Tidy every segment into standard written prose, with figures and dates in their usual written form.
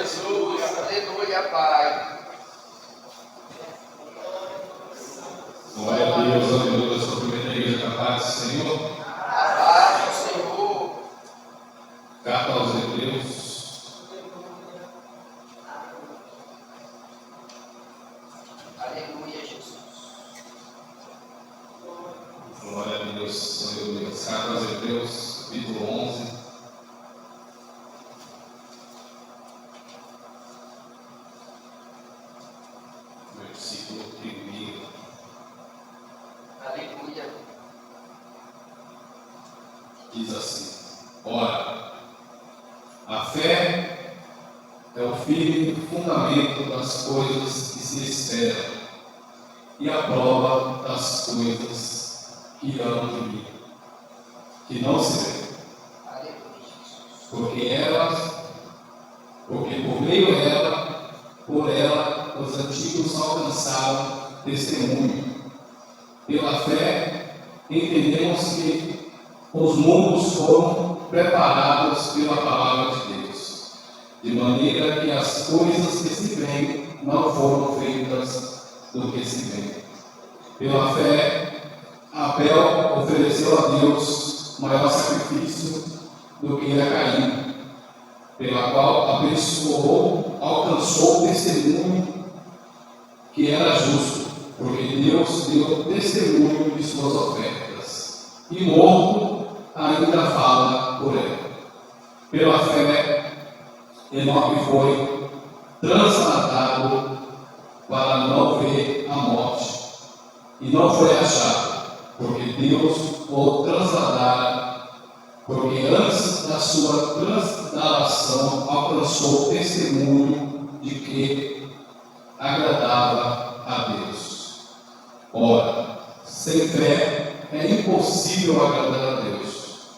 Jesus. Aleluia, Pai. Glória a Deus, aleluia. Sou a primeira igreja da paz do Senhor. A paz do Senhor. Carta aos Hebreus. Aleluia, Jesus. Glória a Deus, aleluia. Carta aos Hebreus, capítulo 11. Versículo 1. Aleluia. Diz assim: ora, a fé é o firme fundamento das coisas que se esperam e a prova das coisas que hão de vir, que não se vê. Porque por meio dela, por ela, os antigos alcançaram testemunho. Pela fé, entendemos que os mundos foram preparados pela palavra de Deus, de maneira que as coisas que se veem não foram feitas do que se vê. Pela fé, Abel ofereceu a Deus maior sacrifício do que a Caim, pela qual alcançou o testemunho que era justo, porque Deus deu testemunho de suas ofertas, e morto ainda fala por ela. Pela fé, Enoque foi transladado para não ver a morte, e não foi achado, porque Deus o transladara, porque antes da sua transladação alcançou o testemunho de que agradava a Deus. Ora, sem fé é impossível agradar a Deus,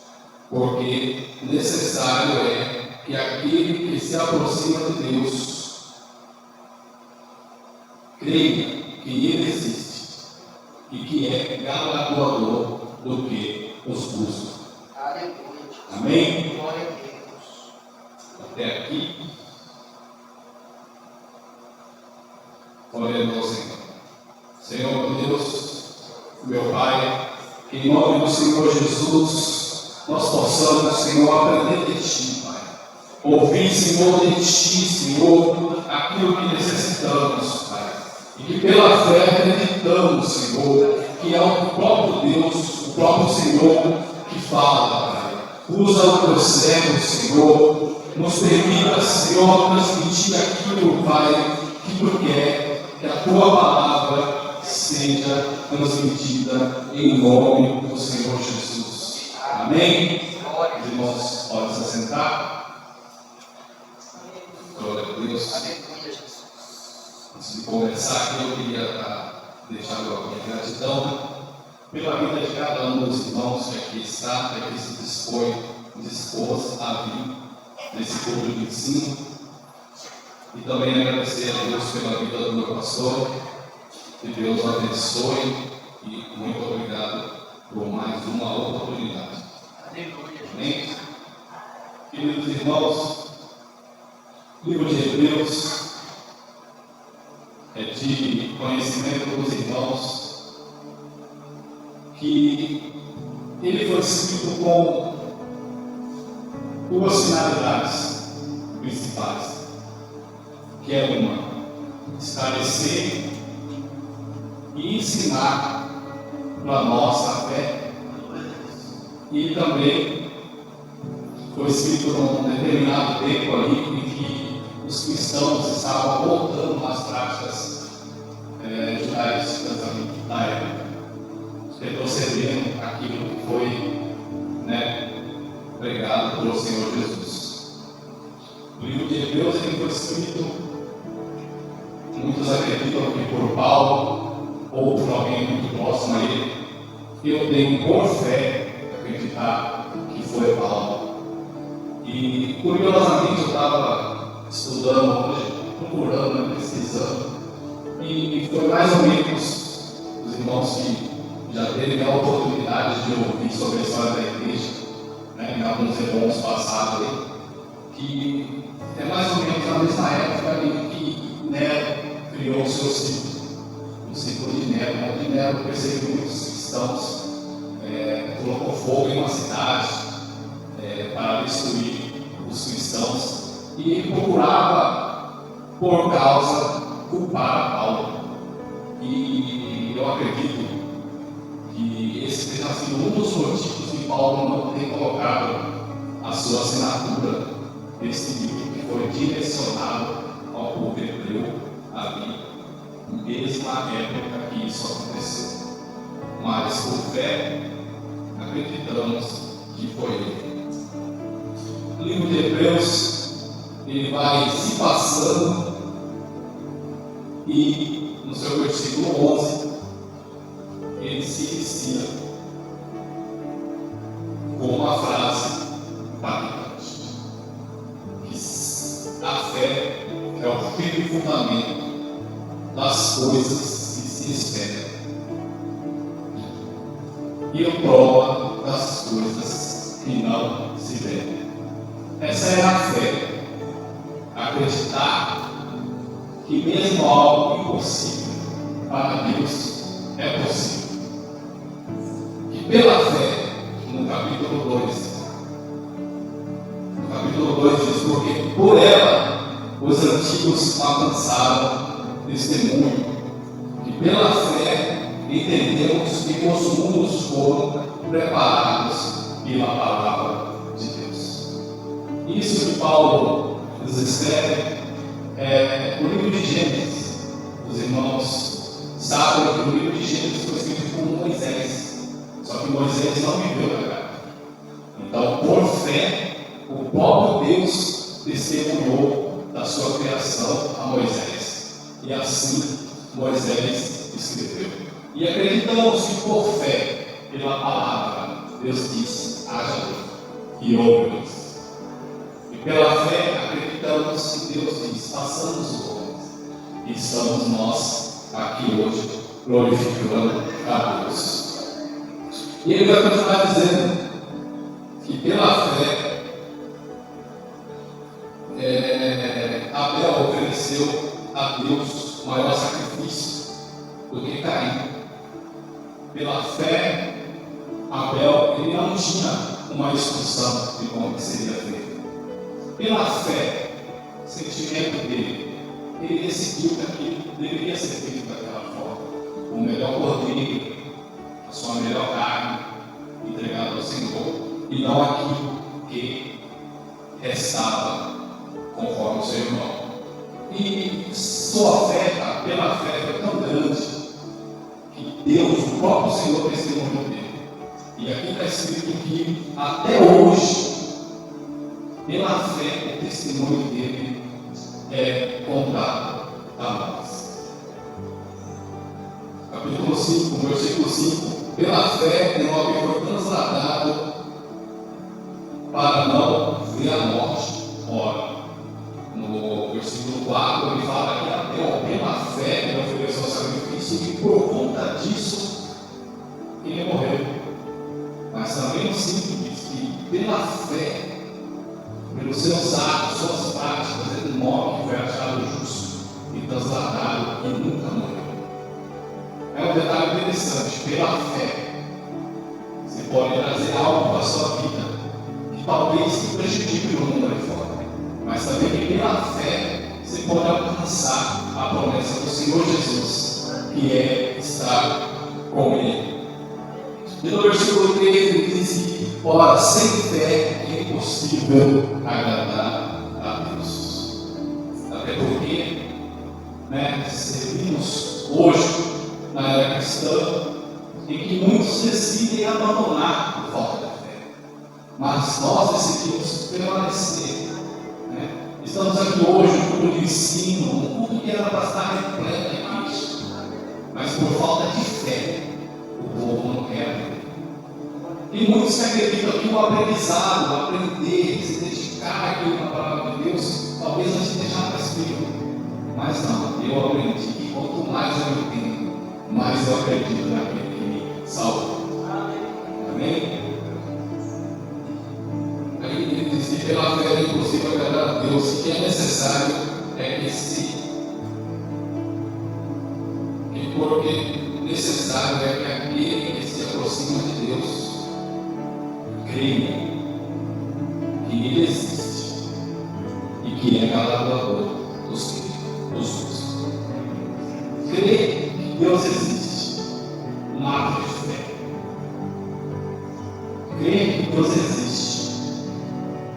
porque necessário é que aquele que se aproxima de Deus creia que Ele existe e que é galardoador do que os busca. Aleluia. Amém? Glória a Deus. Até aqui. Oremos ao Senhor. Senhor Deus, meu Pai, que em nome do Senhor Jesus, nós possamos, Senhor, aprender de Ti, Pai. Ouvir, Senhor, de Ti, Senhor, aquilo que necessitamos, Pai. E que pela fé acreditamos, Senhor, que é o próprio Deus, o próprio Senhor que fala, Pai. Usa o teu servo, Senhor, nos permita, Senhor, transmitir aquilo, Pai, que Tu quer, que a Tua palavra seja transmitida em nome do Senhor Jesus. Amém? Os irmãos podem se assentar. Glória a Deus. Aleluia, Jesus. Antes de começar aqui, eu queria deixar a minha gratidão pela vida de cada um dos irmãos que aqui está, que aqui se dispôs a vir nesse culto de ensino. E também agradecer a Deus pela vida do meu pastor. Que Deus o abençoe e muito obrigado por mais uma oportunidade. Aleluia. Amém? Queridos irmãos, livro de Hebreus é de conhecimento dos irmãos que ele foi escrito com duas finalidades principais, que é uma, esclarecer e ensinar para nós a fé, e também foi escrito num determinado tempo ali em que os cristãos estavam voltando às práticas judaicas da época, retrocedendo aquilo que foi pregado pelo Senhor Jesus. O livro de Hebreus ele foi escrito, muitos acreditam que por Paulo ou por alguém muito próximo a ele. Eu tenho por fé acreditar que foi Paulo. E curiosamente eu estava estudando hoje, procurando, pesquisando, e foi mais ou menos os irmãos que já teve a oportunidade de ouvir sobre a história da igreja, em alguns irmãos passados, que é mais ou menos na mesma seu ciclo, um ciclo de Nero, onde Nero perseguiu muitos cristãos, colocou fogo em uma cidade para destruir os cristãos, e ele procurava, por causa, culpar Paulo. E eu acredito que esse tenha sido um dos motivos de Paulo não ter colocado a sua assinatura nesse livro, que foi direcionado ao povo hebreu ali, mesma época que isso aconteceu. Mas por fé, acreditamos que foi ele. O livro de Hebreus, ele vai se passando, e no seu versículo 11, ele se inicia com uma frase impactante: que a fé é o firme fundamento das coisas que se esperam e a prova das coisas que não se veem. Essa é a fé. Acreditar que mesmo algo impossível para Deus é possível. Que pela fé, no capítulo 2 diz: porque por ela os antigos alcançaram testemunho, que pela fé entendemos que os mundos foram preparados pela palavra de Deus. Isso que Paulo nos escreve o livro de Gênesis. Os irmãos sabem que o livro de Gênesis foi escrito por Moisés, só que Moisés não viveu na terra. Então, por fé, o próprio Deus testemunhou da sua criação a Moisés, e assim Moisés escreveu. E acreditamos que por fé, pela palavra, Deus disse: haja luz, e houve luz. E pela fé acreditamos que Deus diz: façamos o homem. E estamos nós aqui hoje glorificando a Deus. E ele vai continuar dizendo que pela fé Abel ofereceu a Deus maior sacrifício do que Caim. Pela fé, Abel ele não tinha uma instrução de como seria feito. Pela fé, o sentimento dele, ele decidiu que aquilo deveria ser feito daquela forma. O melhor cordeiro, a sua melhor carne, entregado ao Senhor, e não aquilo que restava conforme o seu irmão. E sua fé, pela fé, foi tão grande que Deus, o próprio Senhor, testemunhou dele. E aqui está escrito que até hoje, pela fé, o testemunho dele é contado a nós. Capítulo 5, versículo 5: pela fé, Enoque foi transladado para não ver a morte. Ora, no versículo 4, ele fala que Abel, pela fé, ele ofereceu o sacrifício, e por conta disso, ele morreu. Mas também no 5 diz que pela fé, pelos seus atos, suas práticas, ele morre, foi achado justo e transladado e nunca morreu. É um detalhe interessante: pela fé, você pode trazer algo para a sua vida que talvez te prejudique no mundo aí fora, mas também que pela fé você pode alcançar a promessa do Senhor Jesus, que é estar com Ele. E no versículo 3 ele diz que, ora, sem fé é impossível agradar a Deus. Até porque, servimos hoje na era cristã, em que muitos decidem abandonar por falta de fé. Mas nós decidimos permanecer. Estamos aqui hoje no culto de ensino, um culto que era para estar repleto de Cristo. Mas por falta de fé, o povo não quer. E muitos que acreditam que o aprendizado, aprender, se dedicar àquilo na palavra de Deus, talvez a gente deixar para escrever. Mas não, eu aprendi que quanto mais eu entendo, mais eu acredito naquele que me salvou. Amém? Aí ele diz que pela fé é impossível agradar a Deus, o que é necessário é que se porque necessário é que aquele que se aproxima de Deus creia que Ele existe e que é galardoador dos justos. Crer que Deus existe, um ato de fé. Crer que Deus existe,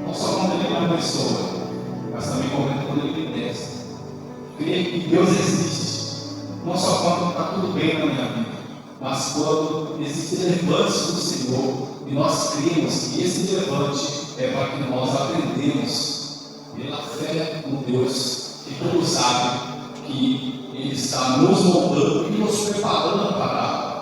não só quando Ele me abençoa, mas também quando Ele me testa. Crer que Deus existe, não só quando está tudo bem na minha vida, mas quando existem levantes do Senhor e nós cremos que esse levante é para que nós aprendemos pela fé no Deus que todos sabem que Ele está nos moldando e nos preparando para.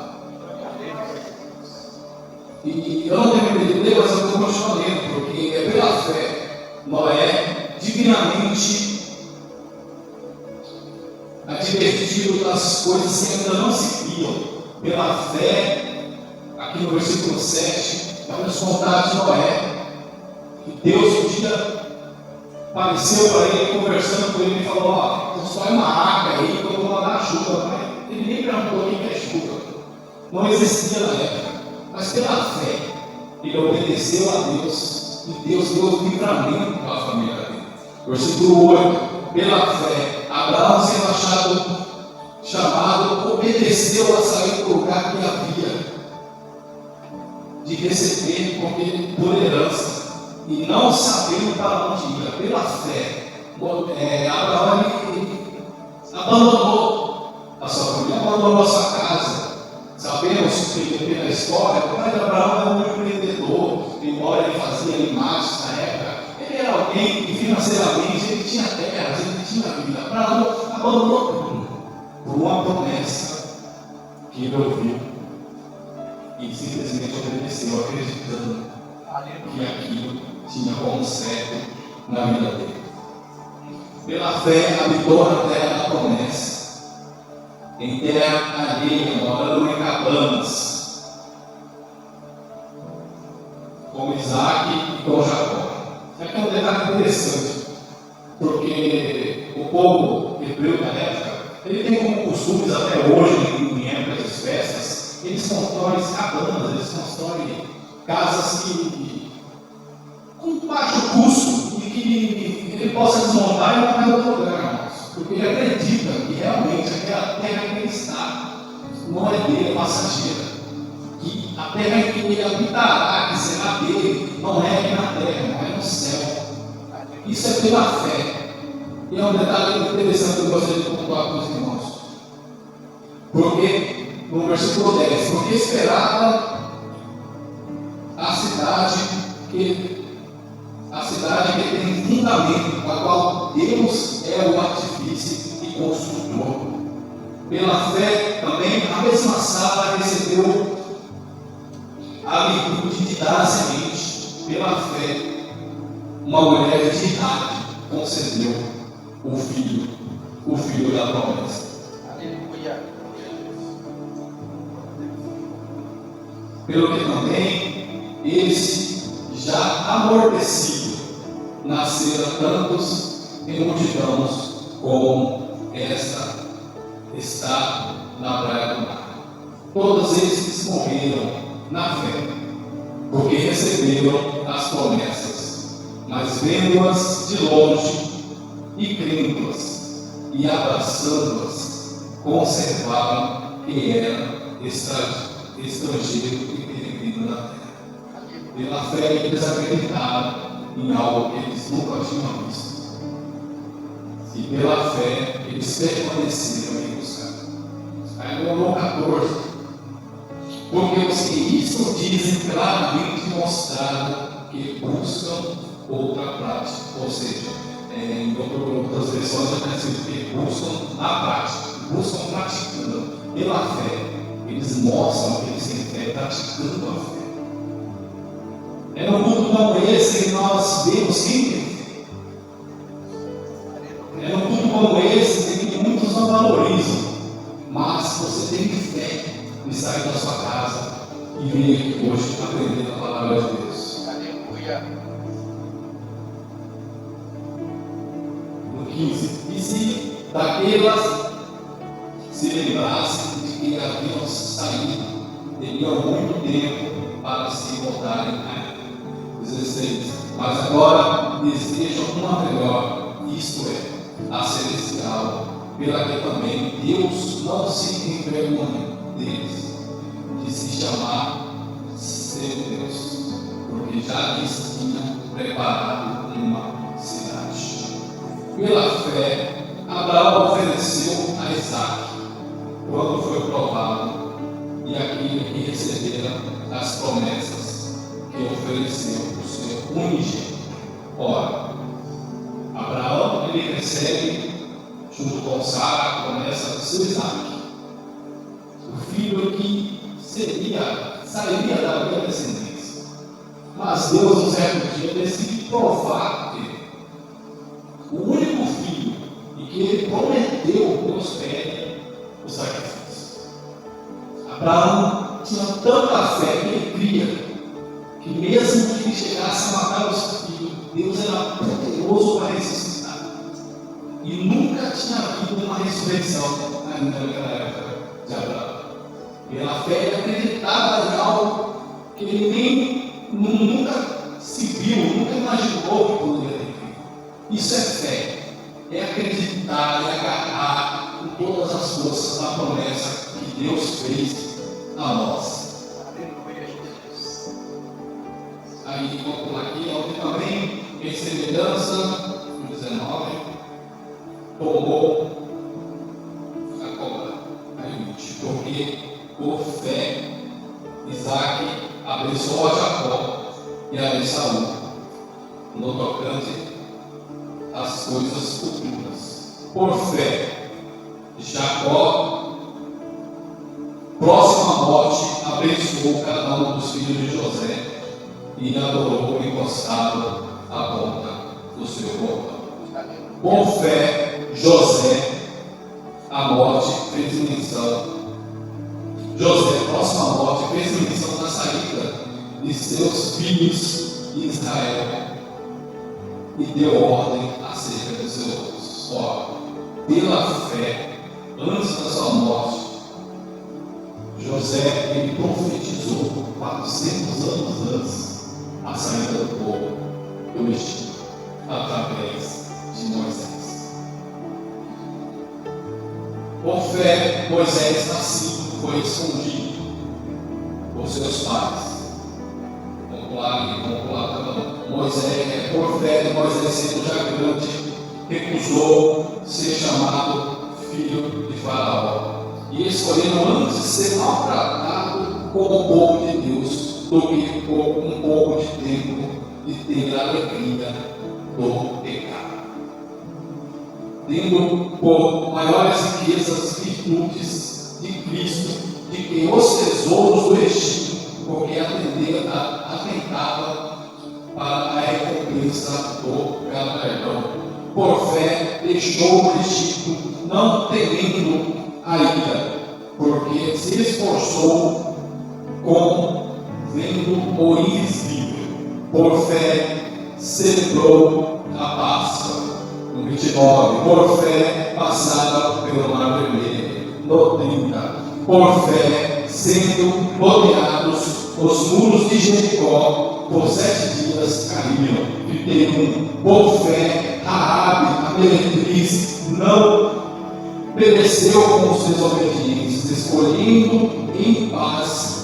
E eu não tenho medo de ler, mas eu vou continuar lendo, porque é pela fé Noé divinamente advertido das coisas que ainda não se viam. Pela fé, aqui no versículo 7, vai nos contar de Noé, que Deus um dia apareceu para ele, conversando com ele, e falou: ó, constrói uma arca aí que eu vou mandar a chuva. Mas ele nem perguntou o que é chuva, não existia na época, mas pela fé, ele obedeceu a Deus, e Deus deu o livramento para a família dele. Versículo 8: pela fé, Abraão, sendo chamado, obedeceu a sair do lugar que havia de receber por herança, e não sabendo para onde ia. Pela fé, Abraão ele abandonou a sua família, abandonou a sua casa. Sabemos pela história, o pai de Abraão era um empreendedor, embora ele fazia imagens na época. Ele era alguém que financeiramente ele tinha terras, ele tinha vida. Abraão abandonou tudo por uma promessa que ele ouviu e simplesmente obedeceu, acreditando que aquilo tinha como certo na vida dele. Pela fé habitou na terra da promessa, em terra alheia, morando em cabanas, com Isaac e com Jacó. Aqui é um detalhe interessante, porque o povo hebreu da época, ele tem como costumes até hoje, em épocas de festas, eles constroem cabanas, eles constroem casas com baixo custo e que ele possa desmontar e montar em outro lugar, irmãos. Porque ele acredita que realmente aquela terra que ele está não é dele, é passageira. Que a terra em que ele habitará, que será dele, não é aqui na terra, não é no céu. Isso é pela fé. E é um detalhe interessante que eu gostaria de pontuar com os irmãos. Porque, no versículo 10, porque esperava a cidade que tem fundamento, a qual Deus é o artífice e construtor. Pela fé também a mesma Sara recebeu a virtude de dar a semente. Pela fé, uma mulher de idade concedeu o filho da promessa. Aleluia. Pelo que também esse já amortecido nasceram tantos em multidões como esta está na praia do mar. Todos eles morreram na fé, porque receberam as promessas, mas vendo-as de longe e crendo-as e abraçando-as, conservaram que eram estrangeiro e peregrino na terra. Pela fé eles acreditaram em algo que eles nunca tinham visto. E pela fé eles permaneceram em buscar. Aí no 14: porque os que isto dizem claramente mostraram que buscam outra prática. Ou seja, em outras versões já está escrito que buscam na prática, buscam praticando. Pela fé eles mostram que eles têm fé praticando a fé. É no mundo como esse que nós vemos quem tem fé. É no mundo como esse que muitos não valorizam, mas você tem fé em sair da sua casa e vir aqui hoje aprender a palavra de Deus. Aleluia. No 15: e se daquelas se lembrassem que haviam saído teriam muito tempo para se voltarem a ele. 16. Mas agora desejam uma melhor, isto é, a celestial, pela que também Deus não se envergonha deles, de se chamar seu Deus, porque já lhes tinha preparado uma cidade. Pela fé, Abraão ofereceu a Isaque, quando foi provado, e aquele que recebera as promessas que ofereceu o seu unigênito. Ora, Abraão ele recebe, junto com Sara, a promessa do seu Isaque, o filho que sairia da minha descendência. Mas Deus, no certo dia, decide provar que o único filho e que ele prometeu, Deus pede o sacrifício. Abraão tinha tanta fé que ele cria que mesmo que ele chegasse a matar o seu filho, Deus era poderoso para ressuscitar. E nunca tinha havido uma ressurreição ainda naquela época de Abraão. Pela fé ele acreditava em algo que ele nunca se viu, nunca imaginou que poderia ter feito. Isso é fé. É acreditar, é agarrar com todas as forças na promessa que Deus fez a nós. Aí, vamos pular aqui, onde também, em semelhança, 19, tomou a cobra, aí 20, porque por fé, Isaque abençoou a Jacó e a Esaú, no tocante às coisas futuras. Por fé, Jacó, próximo à morte, abençoou cada um dos filhos de José e adorou encostado à ponta do seu bordão. Por fé, José, à morte, fez menção. José, próximo à morte, fez menção da saída de seus filhos de Israel e deu ordem acerca dos seus ossos. Pela fé, antes da sua morte, José ele profetizou 400 anos antes a saída do povo do Egito, através de Moisés. Por fé, Moisés nascido foi escondido por seus pais. Vamos lá, Moisés, por fé de Moisés, sendo já grande, recusou ser chamado filho de Faraó e escolheu antes ser maltratado como o povo de Deus do que por um pouco de tempo de ter a alegria do pecado. Tendo por maiores riquezas virtudes de Cristo, de que os tesouros do Egito, porque atentava para a recompensa do galardão. Por fé, deixou o Egito, não temendo a ira, porque se esforçou como vendo o invisível. Por fé, celebrou a Páscoa. No 29, por fé, passava pelo Mar Vermelho. No 30, por fé, sendo rodeados os muros de Jericó, por 7 dias caíram. 31, por fé, Raabe, a meretriz, não pereceu com os desobedientes, escondendo em paz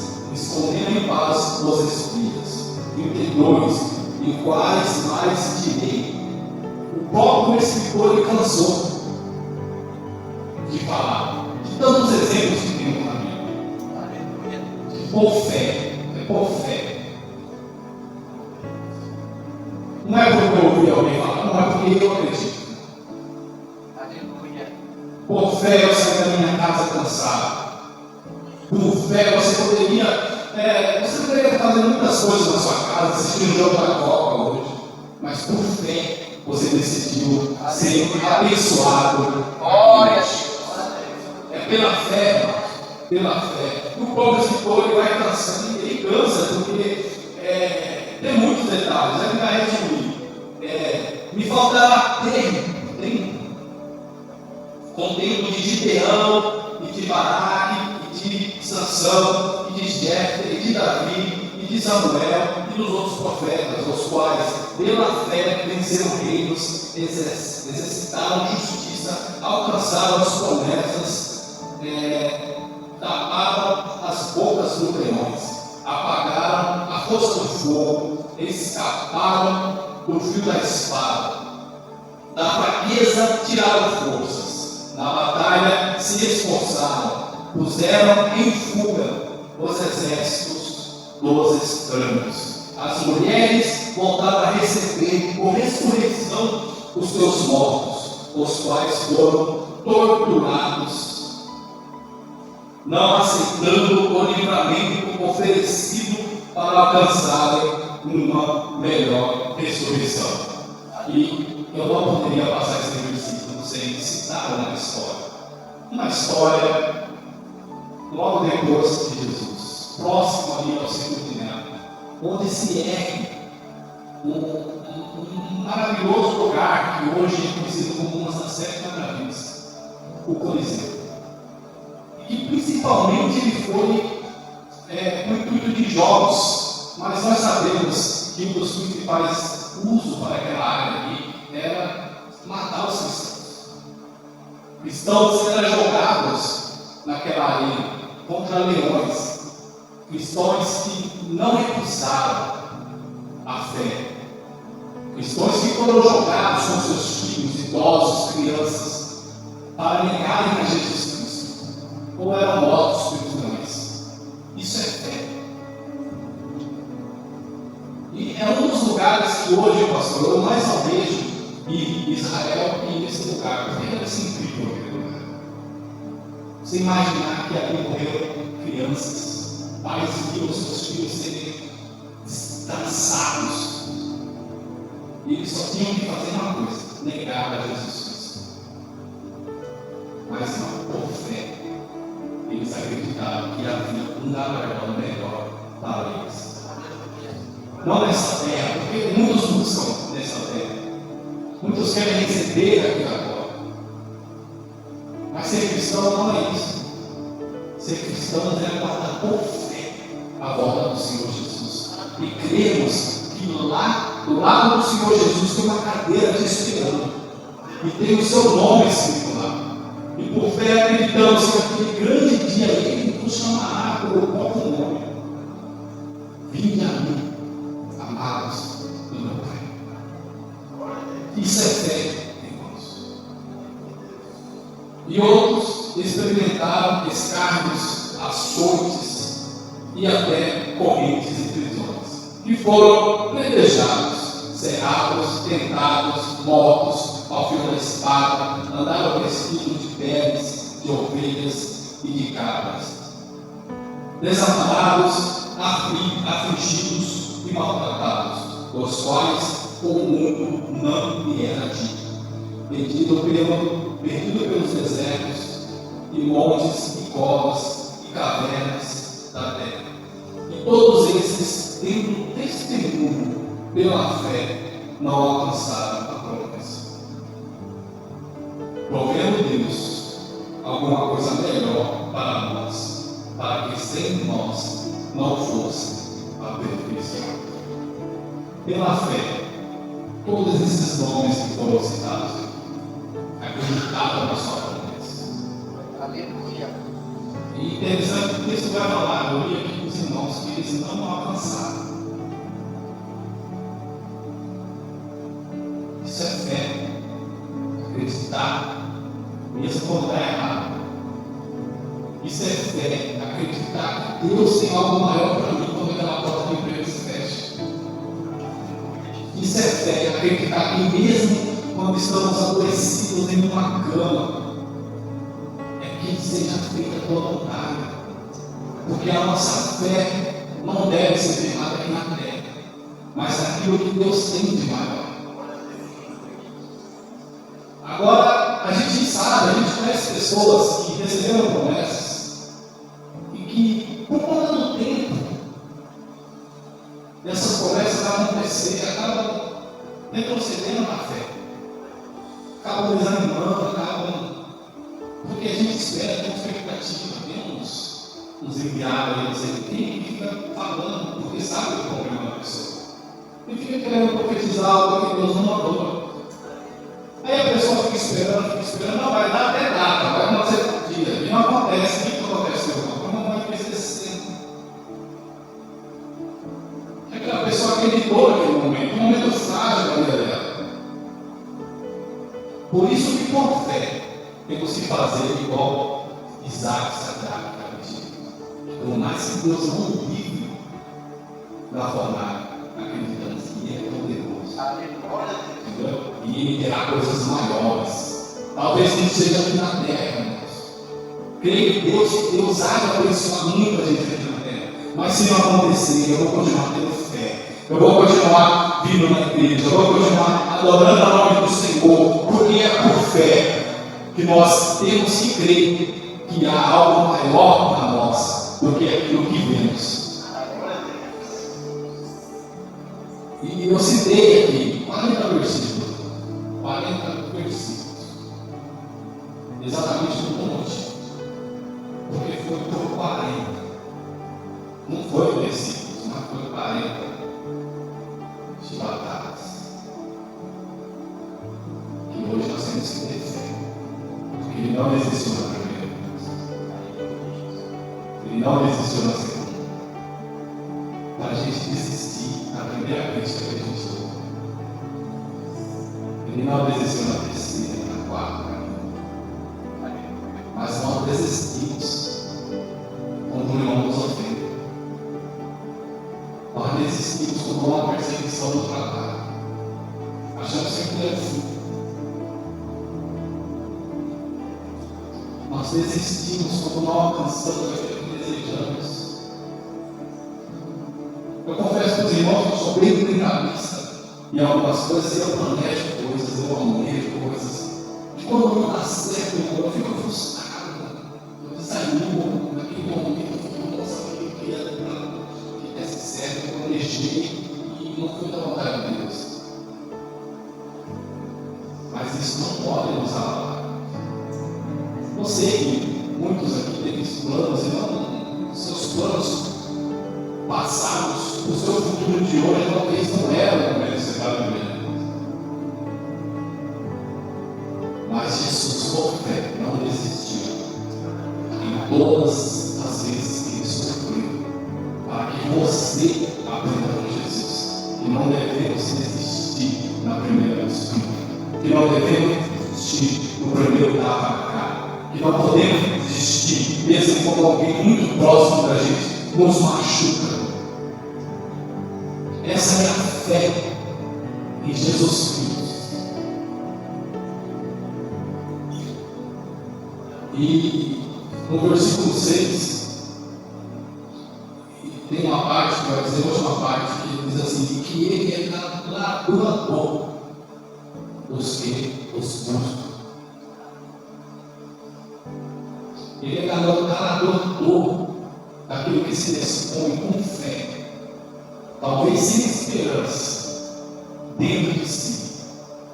os espias. 32, e quais mais direi? O próprio escritor cansou de falar de tantos exemplos que temos na Bíblia. Por fé, por fé. Não é porque eu ouvi alguém falar, não é porque eu acredito. Por fé eu saí da minha casa cansado. Por fé você poderia estar fazendo muitas coisas na sua casa, assistindo o jogo da Copa hoje. Mas por fé você decidiu ser abençoado. É pela fé, irmãos. Pela fé. E o próprio escritor ele vai cansando, ele cansa, porque tem muitos detalhes, ele vai resumir. Me faltará tempo. Com tempo de Gideão, e de Baraque, e de Sansão, e de Jefté, e de Davi, e de Samuel, e dos outros profetas, os quais, pela fé, venceram reinos, exercitaram justiça, alcançaram as promessas, taparam as bocas dos leões, apagaram a força do fogo, escaparam do fio da espada, da fraqueza tiraram forças, na batalha se esforçaram, puseram em fuga os exércitos dos estranhos. As mulheres voltaram a receber por ressurreição os seus mortos, os quais foram torturados, não aceitando o livramento oferecido para alcançarem uma melhor ressurreição. E eu não poderia passar esse versículo sem citar uma história. Uma história logo depois de Jesus, próximo ali ao centurião, onde se ergue um maravilhoso lugar que hoje é conhecido como uma das 7 maravilhas, o Coliseu. E principalmente ele foi com o intuito de jogos, mas nós sabemos que um dos principais usos para aquela área ali era matar os cristãos. Cristãos eram jogados naquela areia contra leões, cristãos que não recusaram a fé, cristãos que foram jogados com seus filhos, idosos, crianças, para negarem a Jesus Cristo, ou eram mortos pelos leões. Isso é fé. E é um dos lugares que hoje, pastor, eu mais almejo em Israel e nesse lugar, porque era assim incrível aquele lugar. Você imaginar que ali morreram crianças, pais viam seus filhos serem desgraçados, e eles só tinham que fazer uma coisa: negar a Jesus Cristo. Mas não, por fé, eles acreditaram que havia um galardão melhor para eles. Não nessa terra, porque muitos buscam nessa terra, muitos querem receber aqui agora. Mas ser cristão não é isso. Ser cristão é guardar por fé a volta do Senhor Jesus. E cremos que lá, do lado do Senhor Jesus, tem uma cadeira te esperando. E tem o seu nome escrito lá. E por fé acreditamos que aquele grande dia Ele nos chamará pelo próprio nome. Vinde a mim, amados do meu Pai. Isso é fé, irmãos. E outros experimentaram escárnios, açoites e até correntes e prisões. E foram pleitejados, cerrados, tentados, mortos ao fio da espada, andaram vestidos de peles, de ovelhas e de cabras, desamparados, afligidos e maltratados, os quais o mundo não lhe era dito, perdido pelos desertos e montes e covas e cavernas da terra. E todos esses, tendo testemunho pela fé, não alcançaram a promessa. Provendo Deus alguma coisa melhor para nós, para que sem nós não fosse a perfeição. Pela fé, todos esses nomes que foram citados acreditavam na sua promessa. Aleluia. E interessante que o texto vai falar, eu li aqui com os irmãos, que eles não alcançaram. Isso é fé. Acreditar, mesmo quando está errado. Isso é fé. Acreditar que Deus tem algo maior para mim quando aquela porta de emprego se fecha. Isso é fé. Acreditar que mesmo quando estamos adoecidos em uma cama, que seja feita a tua vontade, porque a nossa fé não deve ser firmada aqui na terra, mas naquilo que Deus tem de maior. Agora, a gente sabe, a gente conhece pessoas que receberam promessas e que, por conta do tempo dessas promessas acontecer, acabam retrocedendo na fé, acabam desanimando, porque a gente espera, tem expectativa, temos nos enviados, não sei quem, que fica falando, porque sabe o problema da pessoa. E fica querendo profetizar algo que Deus não mandou. Aí a pessoa fica esperando, não vai dar até data, vai acontecer um dia. E não acontece, o que acontece? Como vai acontecer? Aquela pessoa acreditou naquele momento, um momento frágil da vida dela. Por isso que por fé temos que fazer igual Isaac, Sadraque, por mais que Deus não livre da fornalha, acreditamos que Ele é poderoso. Entendeu? E Ele terá coisas maiores. Talvez não seja aqui na terra, irmãos. Creio que Deus há de abençoar muita gente aqui na terra. Mas se não acontecer, eu vou continuar tendo fé. Eu vou continuar vindo na igreja. Eu vou continuar adorando o nome do Senhor. Porque é por fé que nós temos que crer que há algo maior para nós do que aquilo que vemos. E eu citei aqui 40 versículos. 40 versículos. Exatamente no monte. Porque foi por 40. Não foi versículos, mas foi 40 de batalhas. Que hoje nós temos que ter fé. Porque Ele não existiu na primeira vez. Ele não existiu na segunda. Para a gente desistir na primeira vez que a gente ouve. Ele não desistiu na terceira, na quarta. Mas nós desistimos quando o irmão nos ofende. Nós desistimos quando há uma perseguição no trabalho. Achamos que é assim. Nós desistimos quando não alcançamos aquilo que desejamos. Eu confesso para os irmãos que eu sou bem brincalista em algumas coisas, eu planejo coisas, eu almejo coisas. E quando não dá certo, eu fico frustrado, eu desanimo naquele momento, eu fico, nossa, eu queria que desse certo, eu planejei e não foi da vontade de Deus. Mas isso não pode nos abalar. Eu sei que muitos aqui têm planos e não seus planos passados, o seu futuro de hoje talvez não era como ele se estava vivendo. Mas Jesus, por fé, não desistiu em todas as vezes que ele sofreu, para que você aprenda com Jesus. Que não devemos desistir na primeira desculpa, que não devemos desistir no primeiro tapa na cara, que não podemos desistir mesmo quando alguém muito próximo da gente nos machuca. Essa é a fé em Jesus Cristo. E no versículo 6 tem uma parte que vai dizer, a última parte, que diz assim, que Ele é galardoador dos que os buscam. Ele é galardoador daquilo que se dispõe com fé. Talvez sem esperança dentro de si,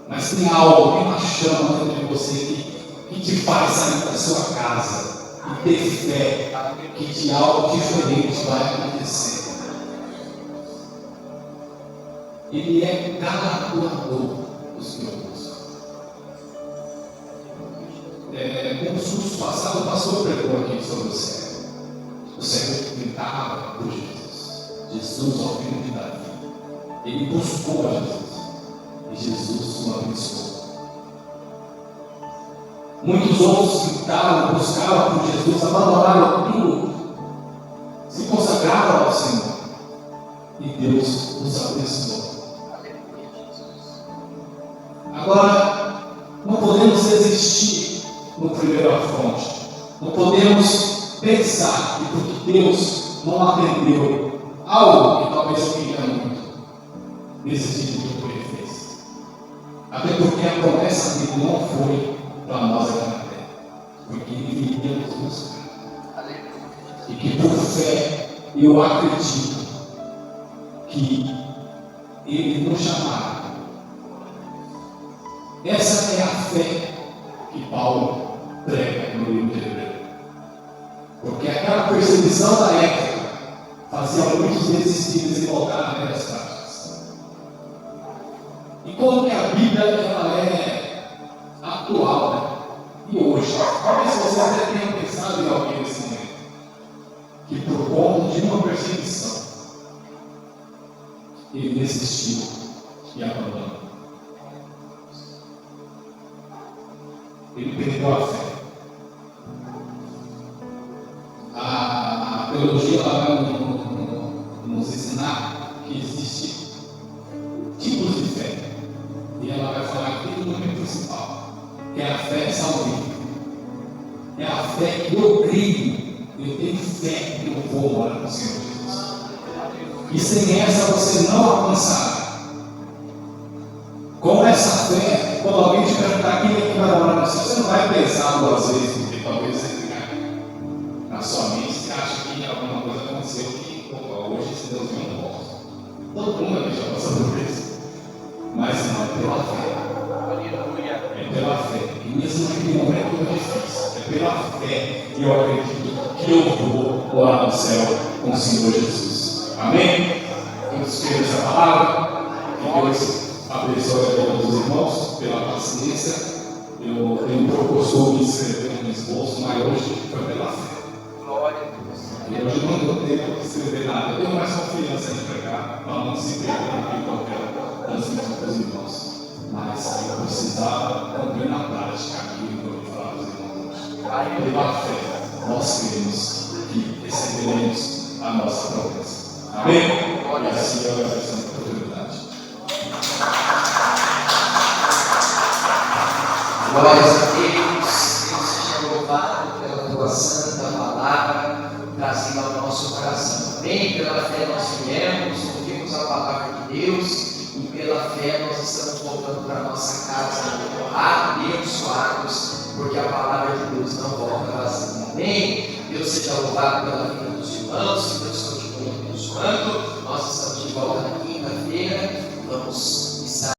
mas tem algo, tem uma chama dentro de você que te faz sair da sua casa e ter fé que algo diferente vai acontecer. Ele é galardoador dos que o buscam. Com os cursos passados, o pastor pregou aqui sobre o céu. O céu gritava por Jesus. Jesus, ao filho de Davi, ele buscou a Jesus e Jesus o abençoou. Muitos outros gritaram, buscavam por Jesus, abandonaram tudo, se consagraram ao Senhor e Deus os abençoou. Agora, não podemos desistir no primeiro afronte, não podemos pensar que porque Deus não atendeu algo que talvez eu queria muito, desistir de tudo que Ele fez. Até porque a promessa dele não foi para nós aqui na terra, porque Ele viria nos buscar. E que por fé eu acredito que Ele nos chamará. Essa é a fé que Paulo prega no livro de Hebreus. Porque aquela perseguição da época fazia muitos desistirem e voltar naquelas práticas. E como que a Bíblia ela é atual, né? E hoje, talvez você até tenha pensado em alguém nesse momento, que por conta de uma perseguição, ele desistiu e abandonou. Ele perdeu a fé. A teologia ela vai nos ensinar que existe tipos de fé. E ela vai falar aqui do nome principal, que é a fé salvífica. É a fé que eu creio, eu tenho fé que eu vou morar com o Senhor Jesus. E sem essa você não alcançará. Com essa fé, quando alguém te perguntar quem é que vai morar no céu, você não vai pensar duas vezes, porque talvez você tenha na sua mente, você acha que alguma coisa aconteceu que, hoje se Deus viu um posso. Todo mundo aqui já passou por isso. Mas não, é pela fé. É pela fé. E mesmo naquele momento é difícil. É pela fé que eu acredito que eu vou morar no céu com o Senhor Jesus. Amém? Vamos escrever essa palavra. Que Deus abençoe a vida dos irmãos pela paciência. Eu tenho costume de escrever um esboço, mas hoje foi pela fé. Glória a Deus. E hoje não deu tempo de escrever nada. Eu tenho mais confiança em pregar, para não se perder aqui qualquer transmissão para os irmãos. Mas eu precisava cumprir na prática aquilo que eu vou falar para os irmãos hoje. Pela fé, nós cremos que receberemos a nossa promessa. Amém? E assim eu agradeço a oportunidade. Glórias a Deus, Deus seja louvado pela tua santa palavra trazida ao nosso coração. Amém? Pela fé nós viemos, ouvimos a palavra de Deus e pela fé nós estamos voltando para a nossa casa abençoados, porque a palavra de Deus não volta vazia. Amém? Deus seja louvado pela vida dos irmãos, que Deus continue abençoando. Nós estamos de volta na quinta-feira, vamos